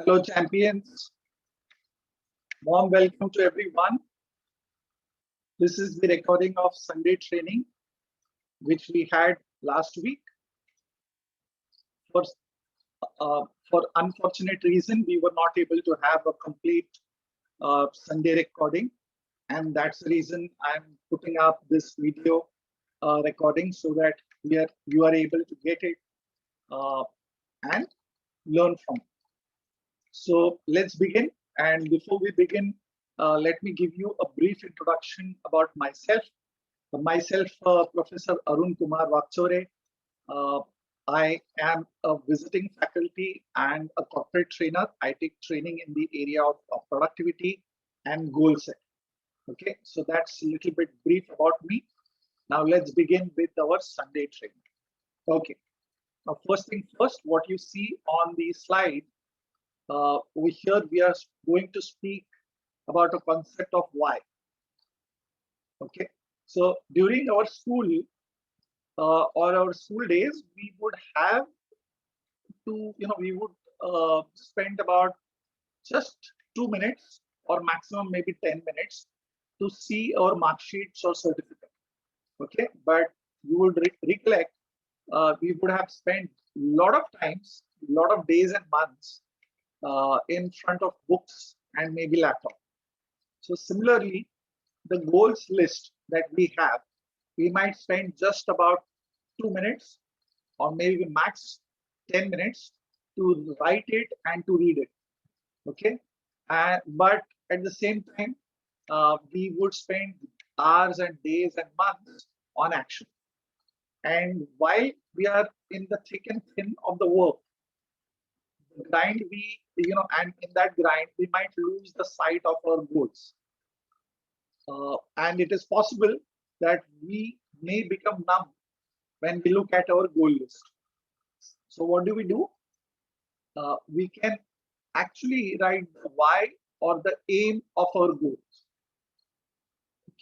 Hello, champions. Warm welcome to everyone. This is the recording of Sunday training, which we had last week. For unfortunate reason, we were not able to have a complete Sunday recording, and that's the reason I'm putting up this video recording so that you are able to get it and learn from it. So let's begin. And before we begin, let me give you a brief introduction about myself. Professor Arun Kumar Vakchore. I am a visiting faculty and a corporate trainer. I take training in the area of productivity and goal setting. Okay, so that's a little bit brief about me. Now let's begin with our Sunday training. Okay, now first thing first, what you see on the slide, over here we are going to speak about a concept of why. Okay, so during our school or our school days, we would have to, we would spend about just 2 minutes or maximum maybe 10 minutes to see our mark sheets or certificate. Okay, but you would recollect we would have spent a lot of times, a lot of days and months in front of books and maybe laptop. So similarly, the goals list that we have, we might spend just about 2 minutes or maybe max 10 minutes to write it and to read it. Okay, but at the same time, we would spend hours and days and months on action. And while we are in the thick and thin of the work, the grind, and in that grind, we might lose the sight of our goals. And it is possible that we may become numb when we look at our goal list. So what do? We can actually write the why or the aim of our goals.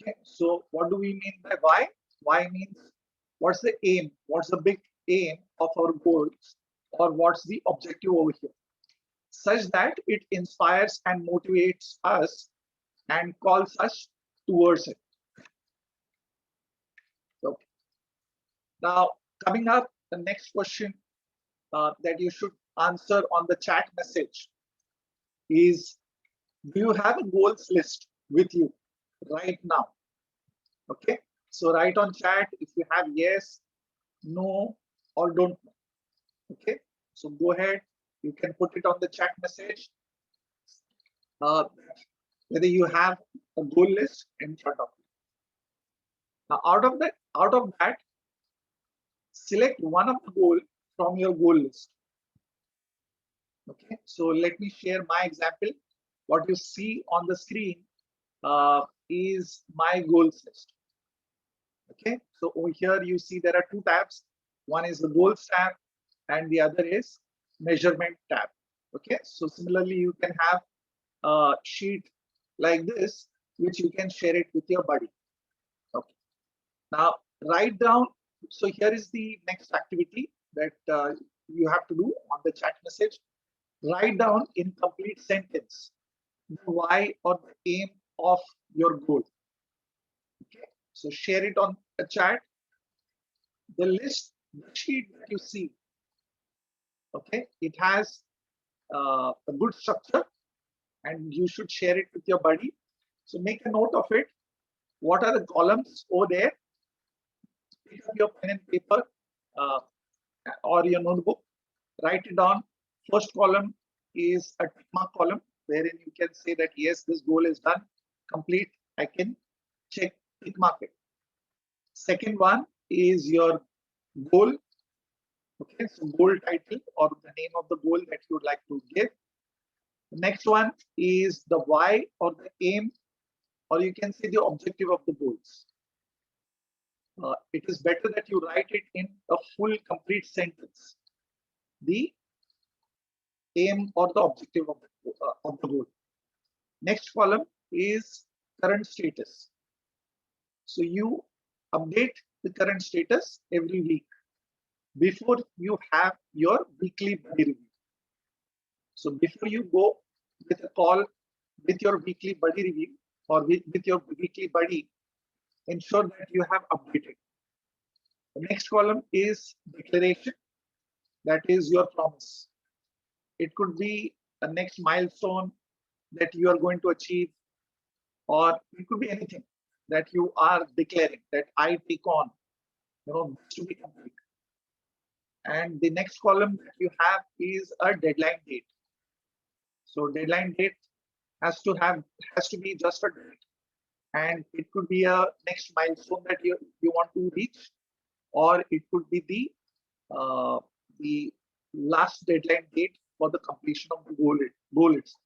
Okay, so what do we mean by why? Why means what's the aim? What's the big aim of our goals, or what's the objective over here? Such that it inspires and motivates us and calls us towards it. Okay. Now, coming up, the next question that you should answer on the chat message is, do you have a goals list with you right now? Okay, so write on chat if you have yes, no, or don't know. Okay, so go ahead, you can put it on the chat message whether you have a goal list in front of you. Now, out of that, select one of the goal from your goal list. Okay, so let me share my example. What you see on the screen is my goals list. Okay, so over here you see there are two tabs. One is the goals tab and the other is measurement tab. Okay, so similarly you can have a sheet like this, which you can share it with your buddy. Okay, now write down. So here is the next activity that you have to do on the chat message. Write down in complete sentence the why or the aim of your goal. Okay, so share it on the chat. The sheet that you see, okay, it has a good structure and you should share it with your buddy. So make a note of it. What are the columns over there? Pick up your pen and paper or your notebook. Write it down. First column is a tick mark column wherein you can say that yes, this goal is done, complete. I can check, tick mark it. Second one is your goal. Okay, so goal title or the name of the goal that you would like to give. The next one is the why or the aim, or you can say the objective of the goals. It is better that you write it in a full complete sentence. The aim or the objective of the goal. Next column is current status. So you update the current status every week before you have your weekly buddy review. So before you go with a call with your weekly buddy review or with your weekly buddy, ensure that you have updated. The next column is declaration, that is your promise. It could be a next milestone that you are going to achieve, or it could be anything that you are declaring that I take on, this to be complete. And the next column that you have is a deadline date. So deadline date has to be just a date, and it could be a next milestone that you want to reach, or it could be the last deadline date for the completion of the goal itself.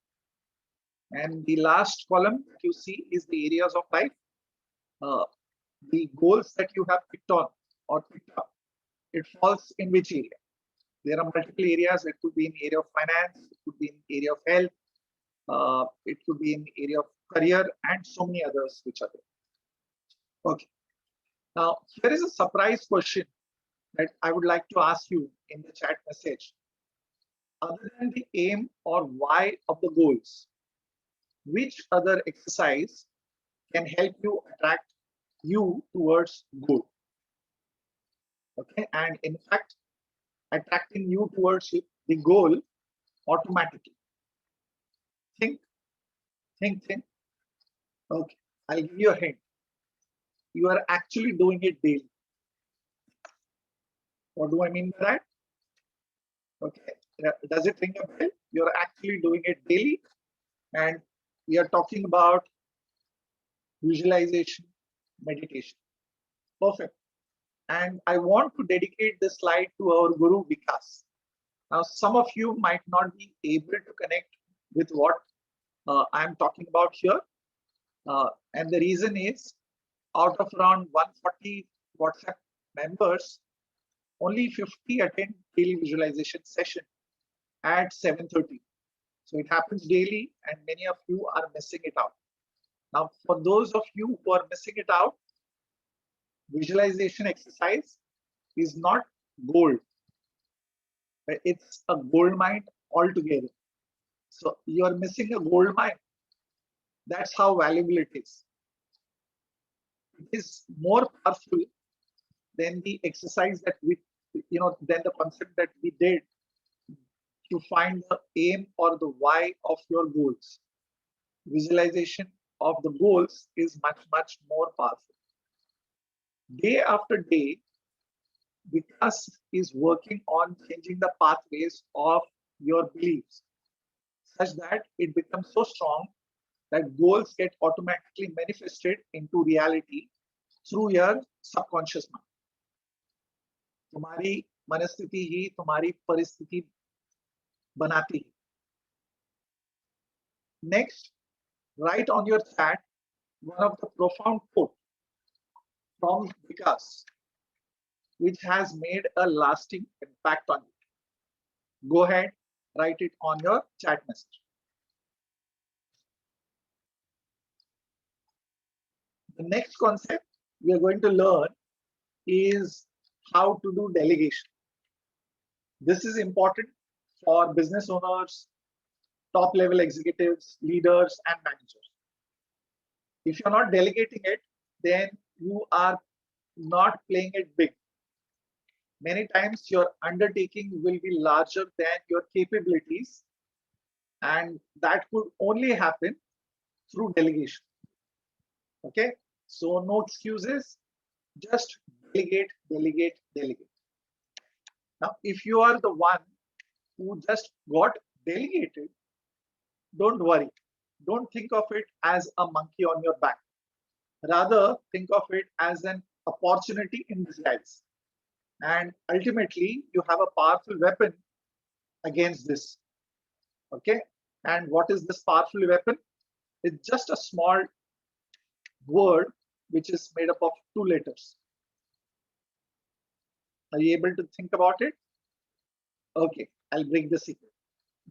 And the last column that you see is the areas of life, the goals that you have picked on or picked up. It falls in which area? There are multiple areas. It could be in area of finance, it could be in area of health, it could be in area of career, and so many others which are there. Okay. Now, here is a surprise question that I would like to ask you in the chat message. Other than the aim or why of the goals, which other exercise can help you attract you towards goal? Okay, and in fact, attracting you towards the goal automatically. Think. Okay, I'll give you a hint. You are actually doing it daily. What do I mean by that? Okay, does it ring a bell? You're actually doing it daily, and we are talking about visualization, meditation. Perfect. And I want to dedicate this slide to our Guru Vikas. Now, some of you might not be able to connect with what I'm talking about here. And the reason is, out of around 140 WhatsApp members, only 50 attend daily visualization session at 7:30. So it happens daily, and many of you are missing it out. Now, for those of you who are missing it out, visualization exercise is not gold. It's a gold mine altogether. So you are missing a gold mine. That's how valuable it is. It is more powerful than the exercise that than the concept that we did to find the aim or the why of your goals. Visualization of the goals is much, much more powerful. Day after day, Vikas is working on changing the pathways of your beliefs such that it becomes so strong that goals get automatically manifested into reality through your subconscious mind. तुम्हारी मनस्थिति ही तुम्हारी परिस्थिति बनाती है. Next, write on your chat one of the profound quote from Vikas, which has made a lasting impact on you. Go ahead, write it on your chat message. The next concept we are going to learn is how to do delegation. This is important for business owners, top level executives, leaders, and managers. If you're not delegating it, then you are not playing it big. Many times your undertaking will be larger than your capabilities, and that could only happen through delegation. Okay, so no excuses, just delegate, delegate, delegate. Now, if you are the one who just got delegated, don't worry. Don't think of it as a monkey on your back. Rather, think of it as an opportunity in disguise. And ultimately, you have a powerful weapon against this. Okay. And what is this powerful weapon? It's just a small word which is made up of 2 letters. Are you able to think about it? Okay, I'll break the secret.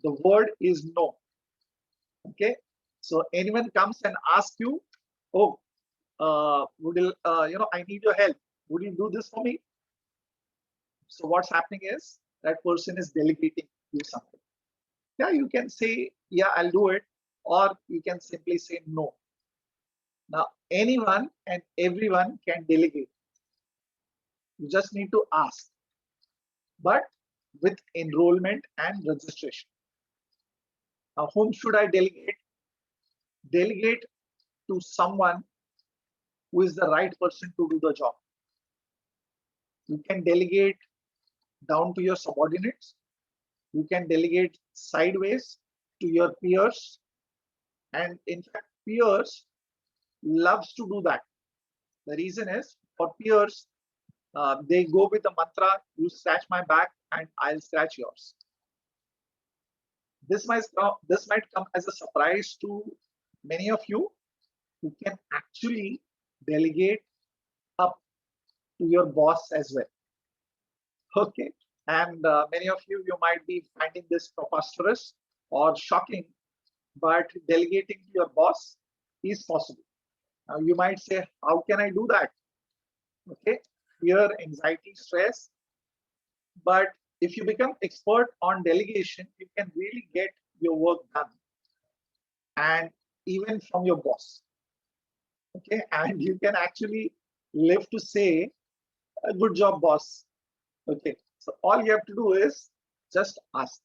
The word is no. Okay. So anyone comes and asks you, oh, would you, I need your help. Would you do this for me? So what's happening is that person is delegating you something. Yeah, you can say, yeah, I'll do it, or you can simply say no. Now, anyone and everyone can delegate. You just need to ask, but with enrollment and registration. Now, whom should I delegate? Delegate to someone who is the right person to do the job. You can delegate down to your subordinates. You can delegate sideways to your peers. And in fact, peers loves to do that. The reason is for peers, they go with the mantra, you scratch my back and I'll scratch yours. This might come as a surprise to many of you who can actually delegate up to your boss as well. Okay, and many of you might be finding this preposterous or shocking, but delegating to your boss is possible. Now you might say, how can I do that? Okay, fear, anxiety, stress. But if you become expert on delegation, you can really get your work done, and even from your boss. Okay, and you can actually live to say, good job, boss. Okay, so all you have to do is just ask.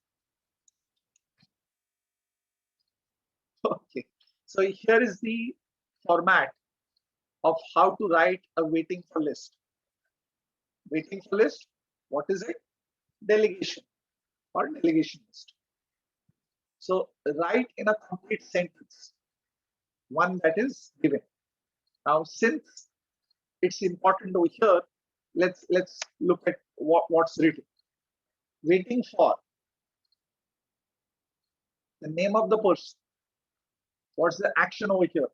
Okay, so here is the format of how to write a waiting for list. Waiting for list, what is it? Delegation or delegation list. So write in a complete sentence, one that is given. Now, since it's important over here, let's look at what's written. Waiting for the name of the person. What's the action over here?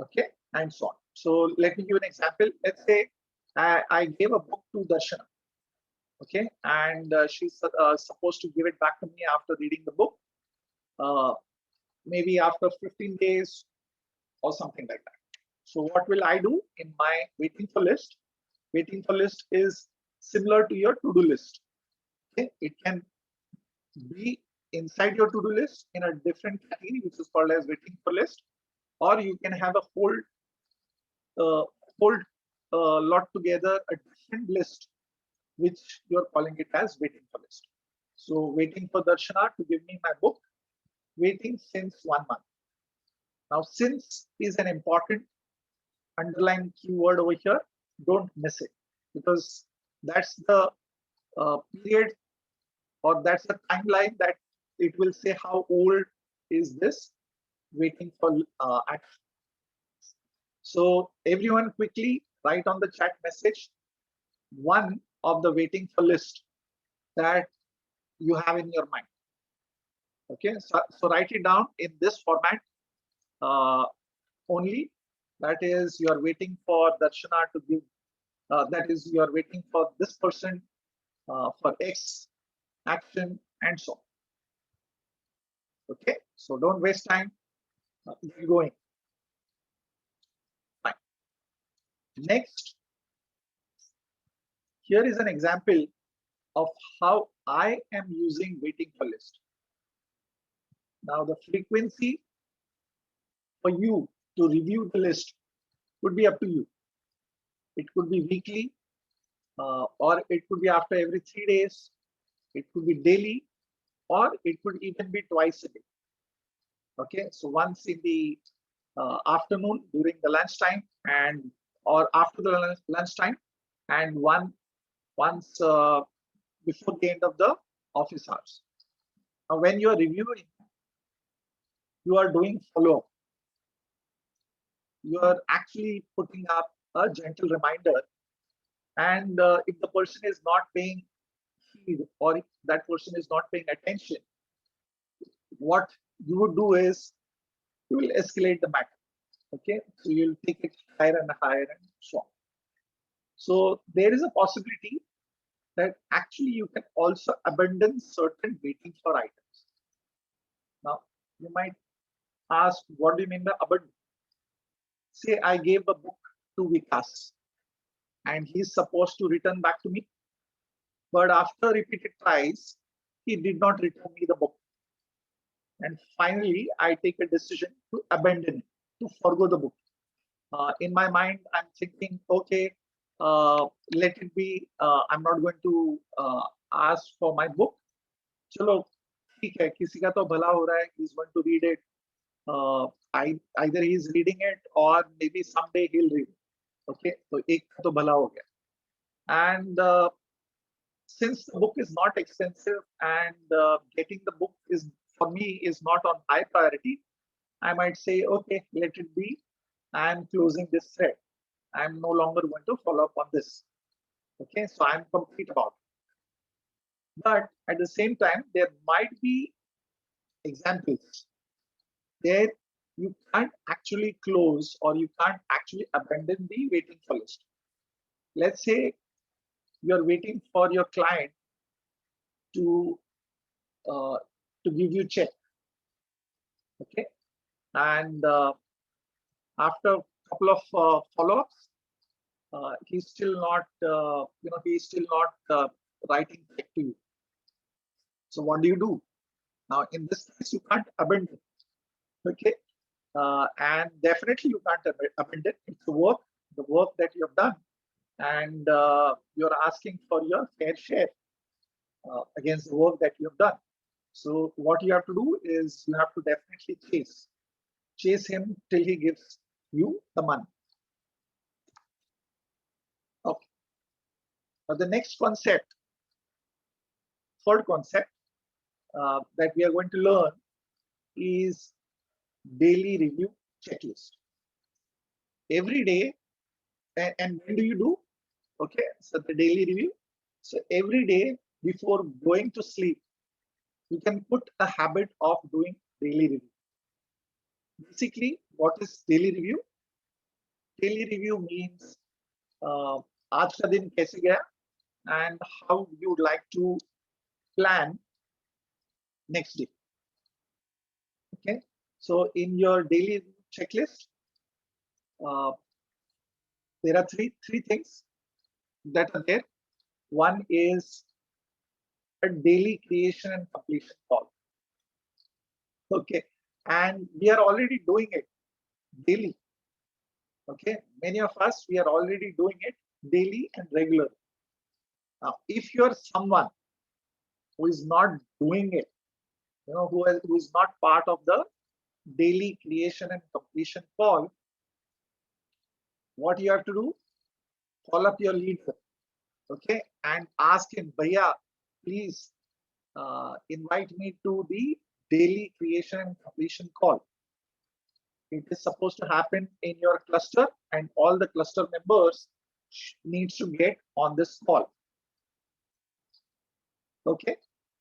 Okay, and so on. So let me give an example. Let's say I gave a book to Darshana. Okay, and she's supposed to give it back to me after reading the book, maybe after 15 days or something like that. So what will I do in my waiting for list? Waiting for list is similar to your to-do list. Okay, it can be inside your to-do list in a different category, which is called as waiting for list, or you can have a whole lot together, a different list, which you're calling it as waiting for list. So waiting for Darshana to give me my book, waiting since 1 month. Now, since is an important underlying keyword over here. Don't miss it, because that's the period, or that's the timeline that it will say how old is this waiting for action. So everyone quickly write on the chat message one of the waiting for list that you have in your mind. Okay, so write it down in this format only. That is, you are waiting for Darshana to give, that is, you are waiting for this person for X action and so on. Okay, so don't waste time. Get going. Fine. Next, here is an example of how I am using waiting for list. Now, the frequency for you to review the list would be up to you. It could be weekly, or it could be after every 3 days. It could be daily, or it could even be twice a day. Okay, so once in the afternoon during the lunchtime, and or after the lunchtime, and once before the end of the office hours. Now, when you are reviewing, you are doing follow-up. You are actually putting up a gentle reminder, and if the person is not paying heed, or if that person is not paying attention, what you would do is you will escalate the matter. Okay, so you'll take it higher and higher and so on. So there is a possibility that actually you can also abandon certain waiting for items. Now, you might ask, what do you mean by abandon? Say I gave a book to Vikas and he's supposed to return back to me, but after repeated tries, he did not return me the book. And finally, I take a decision to abandon it, to forgo the book. In my mind, I'm thinking, okay, let it be. I'm not going to ask for my book. चलो ठीक है, किसी का तो भला हो रहा है. He's going to read it. Either he's reading it or maybe someday he'll read it. Okay, तो एक का तो भला हो गया. And since the book is not expensive and getting the book is for me is not on high priority, I might say, okay, let it be. I'm closing this thread. I'm no longer going to follow up on this. Okay, so I'm complete about it. But at the same time, there might be examples there you can't actually close or you can't actually abandon the waiting for list. Let's say you're waiting for your client to give you check. Okay, and after a couple of follow-ups, he's still not writing check to you. So what do? Now in this case, you can't abandon. Okay, and definitely you can't abandon. It's the work that you have done, and you're asking for your fair share against the work that you have done. So what you have to do is you have to definitely chase him till he gives you the money. Okay. Now the next concept, third concept that we are going to learn is daily review checklist. Every day, and when do you do? Okay, so the daily review. So every day before going to sleep, you can put a habit of doing daily review. Basically, what is daily review? Daily review means आज का दिन कैसे गया and how you would like to plan next day. Okay, so in your daily checklist, there are three things that are there. One is a daily creation and completion call. Okay, and we are already doing it daily. Okay, many of us, we are already doing it daily and regular. Now, if you are someone who is not doing it, who is not part of the daily creation and completion call, what you have to do? Call up your leader, okay, and ask him, Bhaiya, please invite me to the daily creation and completion call. It is supposed to happen in your cluster, and all the cluster members needs to get on this call. Okay,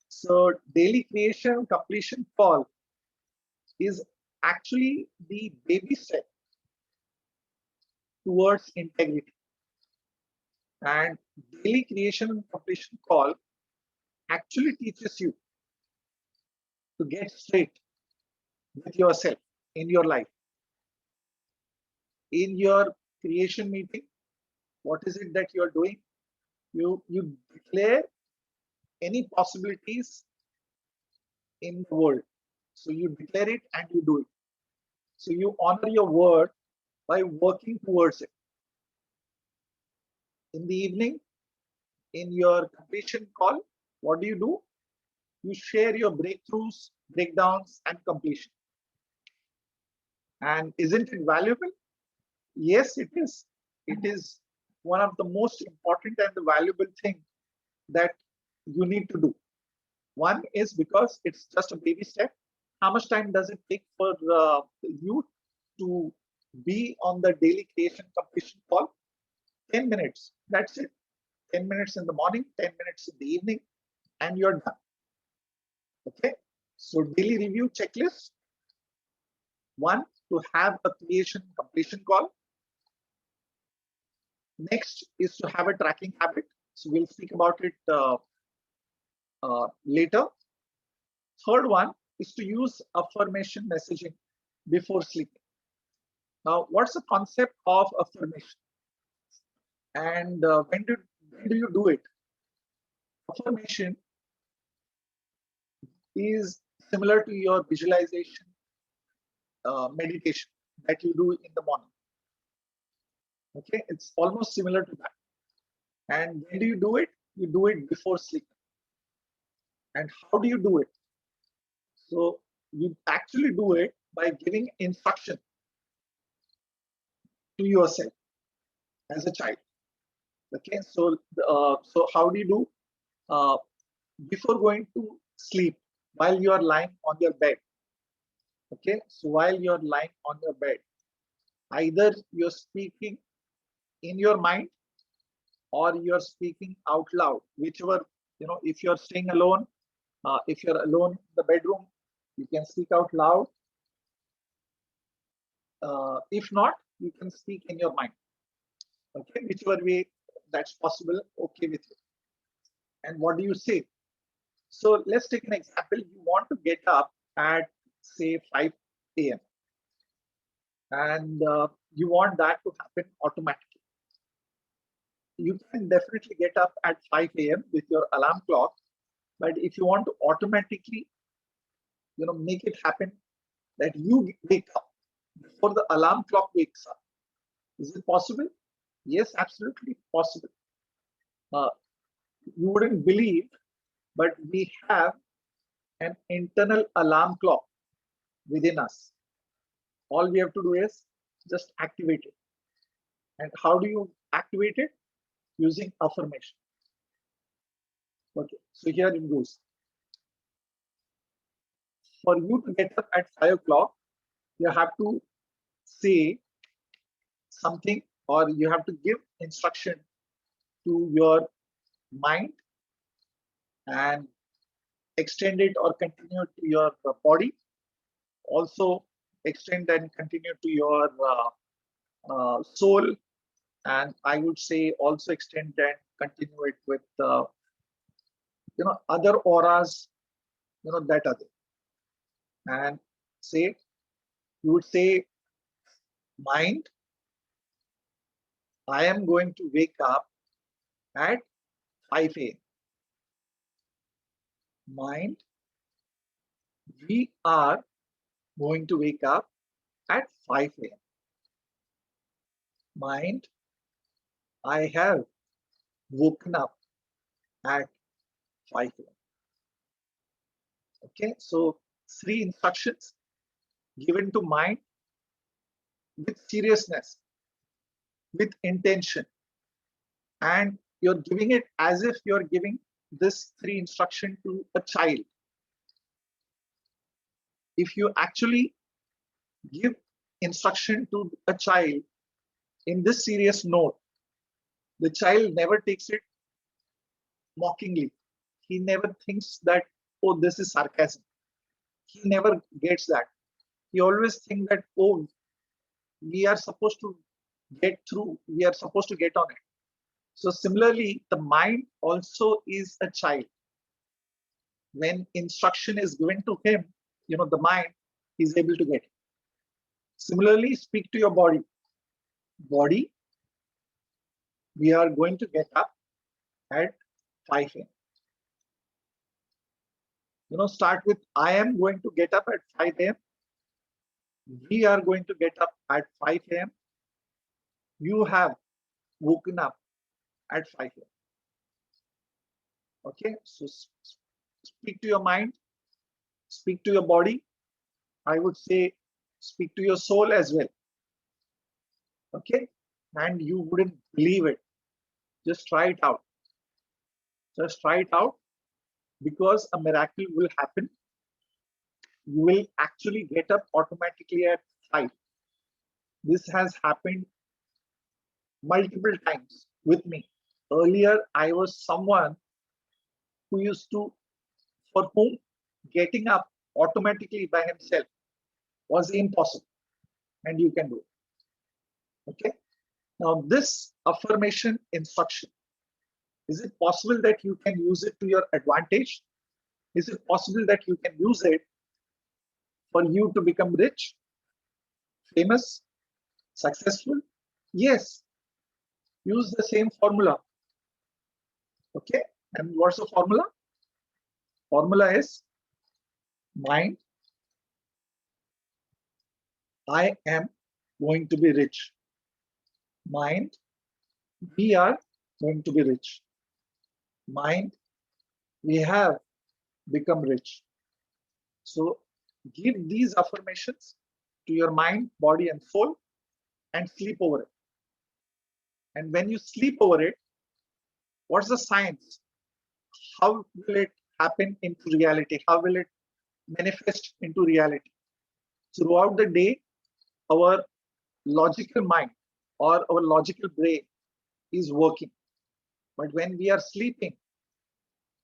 so daily creation completion call is actually the baby step towards integrity. And daily creation and completion call actually teaches you to get straight with yourself in your life. In your creation meeting, what is it that you're doing? You declare any possibilities in the world. So you declare it and you do it. So you honor your word by working towards it. In the evening, in your completion call, what do? You share your breakthroughs, breakdowns, and completion. And isn't it valuable? Yes, it is. It is one of the most important and the valuable thing that you need to do. One is because it's just a baby step. How much time does it take for you to be on the daily creation completion call? 10 minutes. That's it. 10 minutes in the morning, 10 minutes in the evening, and you're done. Okay. So daily review checklist. One, to have a creation completion call. Next is to have a tracking habit. So we'll speak about it later. Third one is to use affirmation messaging before sleeping. Now, what's the concept of affirmation? And when do you do it? Affirmation is similar to your visualization meditation that you do in the morning. Okay, it's almost similar to that. And when do you do it? You do it before sleeping. And how do you do it? So you actually do it by giving instruction to yourself as a child. Okay, so how do you do? Before going to sleep, while you are lying on your bed. Okay, so while you're lying on your bed, either you're speaking in your mind or you're speaking out loud, whichever, if you're staying alone, if you're alone in the bedroom, you can speak out loud. If not, you can speak in your mind. Okay, whichever way that's possible, okay with you. And what do you say? So let's take an example. You want to get up at say 5 a.m. and you want that to happen automatically. You can definitely get up at 5 a.m. with your alarm clock, but if you want to automatically, make it happen that you wake up before the alarm clock wakes up, is it possible? Yes, absolutely possible. You wouldn't believe, but we have an internal alarm clock within us. All we have to do is just activate it. And how do you activate it? Using affirmation. Okay, so here it goes. For you to get up at 5 o'clock, you have to say something, or you have to give instruction to your mind and extend it or continue to your body. Also extend and continue to your soul, and I would say also extend and continue it with other auras that are there. And say, you would say, mind, I am going to wake up at 5 a.m. Mind, we are going to wake up at 5 a.m. Mind, I have woken up at 5 a.m. Okay, so 3 instructions given to mind with seriousness, with intention, and you're giving it as if you're giving this 3 instruction to a child. If you actually give instruction to a child in this serious note, the child never takes it mockingly. He never thinks that, oh, this is sarcasm. He never gets that. He always thinks that, oh, we are supposed to get through, we are supposed to get on it. So similarly, the mind also is a child. When instruction is given to him, the mind is able to get it. Similarly, speak to your body. Body, we are going to get up at 5 a.m. Start with, I am going to get up at 5 a.m. We are going to get up at 5 a.m. You have woken up at 5 a.m. Okay, so speak to your mind, speak to your body. I would say speak to your soul as well. Okay, and you wouldn't believe it. Just try it out. Just try it out, because a miracle will happen. You will actually get up automatically at 5. This has happened multiple times with me. Earlier, I was someone who used to, for whom getting up automatically by himself was impossible, and you can do it. Okay. Now, this affirmation instruction, is it possible that you can use it to your advantage? Is it possible that you can use it for you to become rich, famous, successful? Yes. Use the same formula. Okay. And what's the formula? Formula is Mind, I am going to be rich. Mind, we are going to be rich. Mind, we have become rich. So give these affirmations to your mind, body, and soul and sleep over it. And when you sleep over it, what's the science? How will it happen into reality? How will it manifest into reality? Throughout the day, our logical mind or our logical brain is working. But when we are sleeping,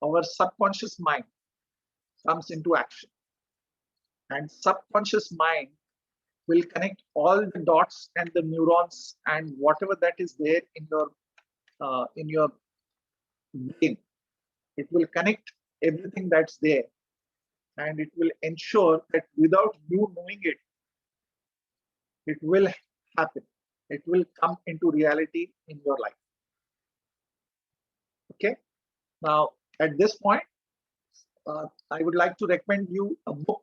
our subconscious mind comes into action. And subconscious mind will connect all the dots and the neurons and whatever that is there in your brain. It will connect everything that's there, and it will ensure that without you knowing it, it will happen. It will come into reality in your life. Okay. Now, at this point, I would like to recommend you a book,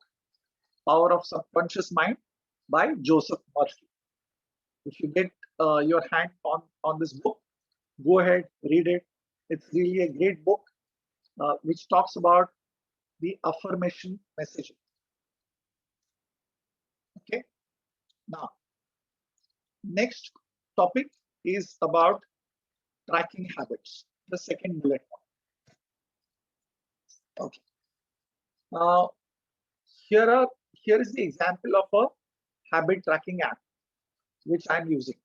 Power of Subconscious Mind by Joseph Murphy. If you get your hand on this book, go ahead, read it. It's really a great book which talks about the affirmation messaging. Okay. Now, next topic is about tracking habits, the second bullet point. Okay. Now, here is the example of a habit tracking app which I'm using.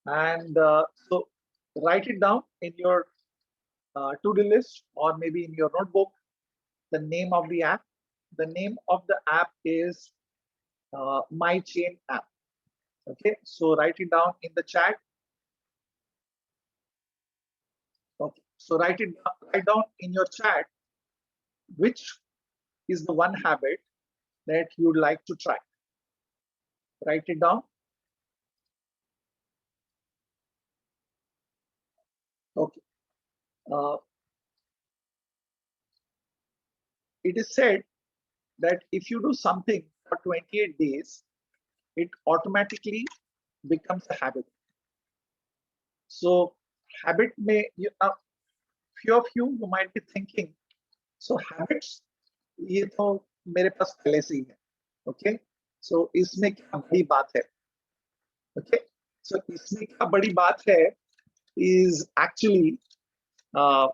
And so write it down in your to-do list or maybe in your notebook, the name of the app. The name of the app is My Chain app. Okay, so write it down in the chat. Okay, so write down in your chat which is the one habit that you'd like to try. Write it down. Okay. It is said that if you do something for 28 days, it automatically becomes a habit. So habit may, few of you might be thinking, so habits, ये तो मेरे पास पहले से ही है. Okay, so इसमें क्या बड़ी बात है? Okay, so इसमें क्या बड़ी बात है is actually the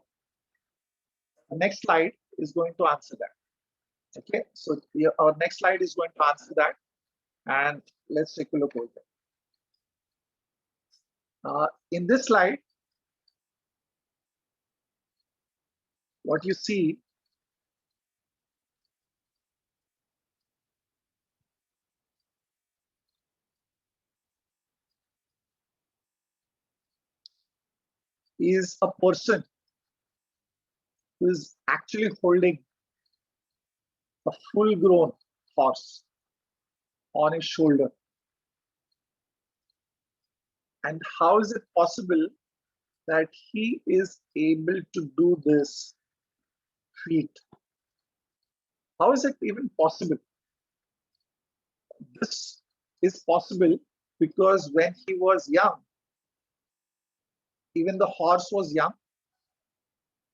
next slide is going to answer that. Okay, so our next slide is going to answer that, and let's take a look over there. In this slide, what you see is a person who is actually holding a full-grown horse on his shoulder. And how is it possible that he is able to do this feat? How is it even possible? This is possible because when he was young, even the horse was young.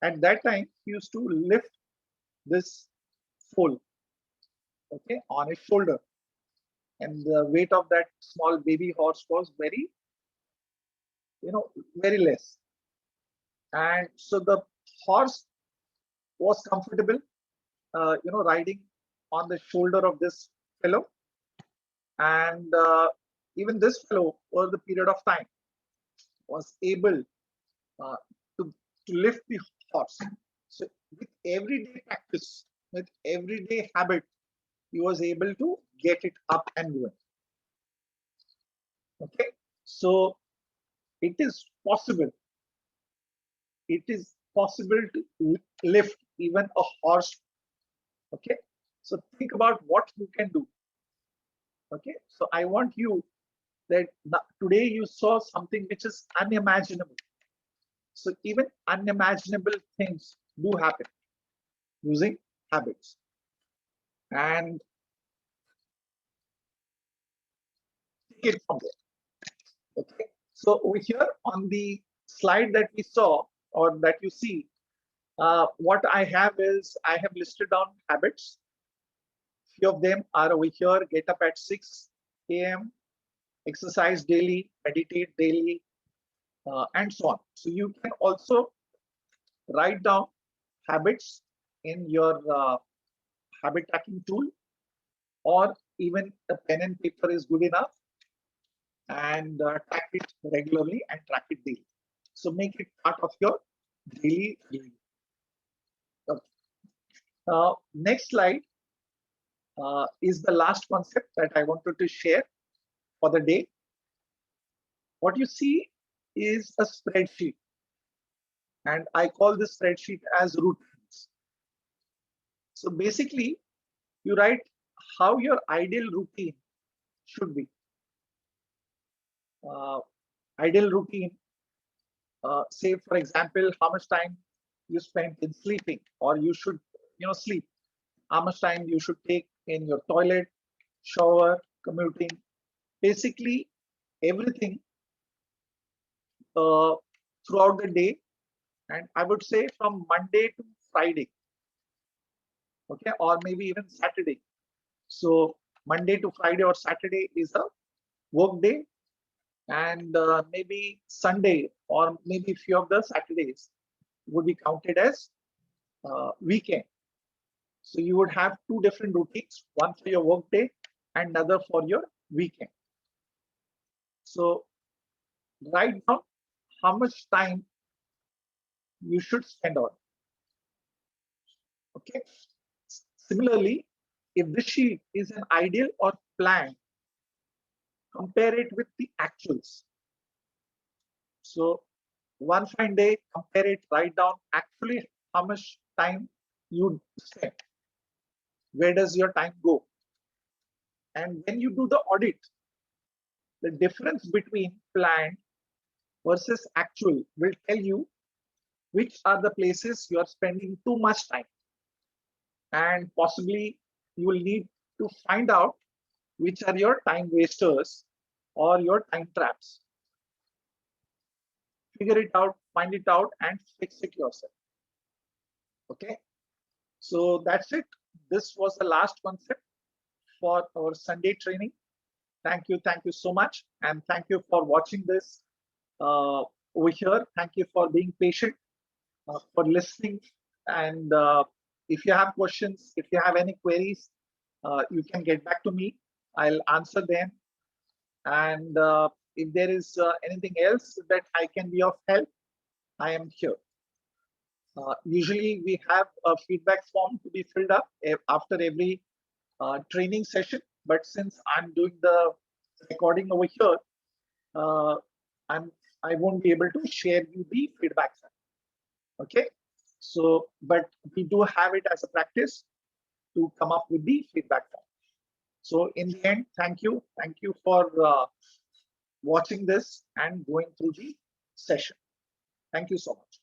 At that time, he used to lift this foal, okay, on his shoulder. And the weight of that small baby horse was very, very less. And so the horse was comfortable, riding on the shoulder of this fellow. And even this fellow, over the period of time, was able to lift the horse. So with everyday practice, with everyday habit, he was able to get it up and going. Okay, so it is possible. It is possible to lift even a horse. Okay, so think about what you can do. Okay, so I want you that today you saw something which is unimaginable. So even unimaginable things do happen using habits. and take it from there. Okay. So over here on the slide that we saw or that you see, what I have is I have listed down habits. Few of them are over here: get up at 6 a.m., exercise daily, meditate daily, and so on. So you can also write down habits in your habit tracking tool, or even a pen and paper is good enough, and track it regularly and track it daily. So make it part of your daily review. Next slide is the last concept that I wanted to share for the day. What you see is a spreadsheet, and I call this spreadsheet as routines. So basically, you write how your ideal routine should be. Ideal routine, say for example, how much time you spend in sleeping, or you should, sleep. How much time you should take in your toilet, shower, commuting. Basically, everything throughout the day, and I would say from Monday to Friday, okay, or maybe even Saturday. So Monday to Friday or Saturday is a work day, and maybe Sunday or maybe few of the Saturdays would be counted as weekend. So you would have two different routines, one for your work day and another for your weekend. So write down how much time you should spend on. Okay. Similarly, if the sheet is an ideal or plan, compare it with the actuals. So one fine day, compare it, write down actually how much time you spend. Where does your time go? And when you do the audit, the difference between planned versus actual will tell you which are the places you are spending too much time. And possibly you will need to find out which are your time wasters or your time traps. Figure it out, find it out, and fix it yourself. Okay. So that's it. This was the last concept for our Sunday training. Thank you so much, and thank you for watching this over here. Thank you for being patient, for listening, and if you have questions, if you have any queries, you can get back to me. I'll answer them, and if there is anything else that I can be of help, I am here. Usually we have a feedback form to be filled up after every training session, but since I'm doing the recording over here, I won't be able to share you the feedback. Okay, so but we do have it as a practice to come up with the feedback form. So in the end, thank you for watching this and going through the session. Thank you so much.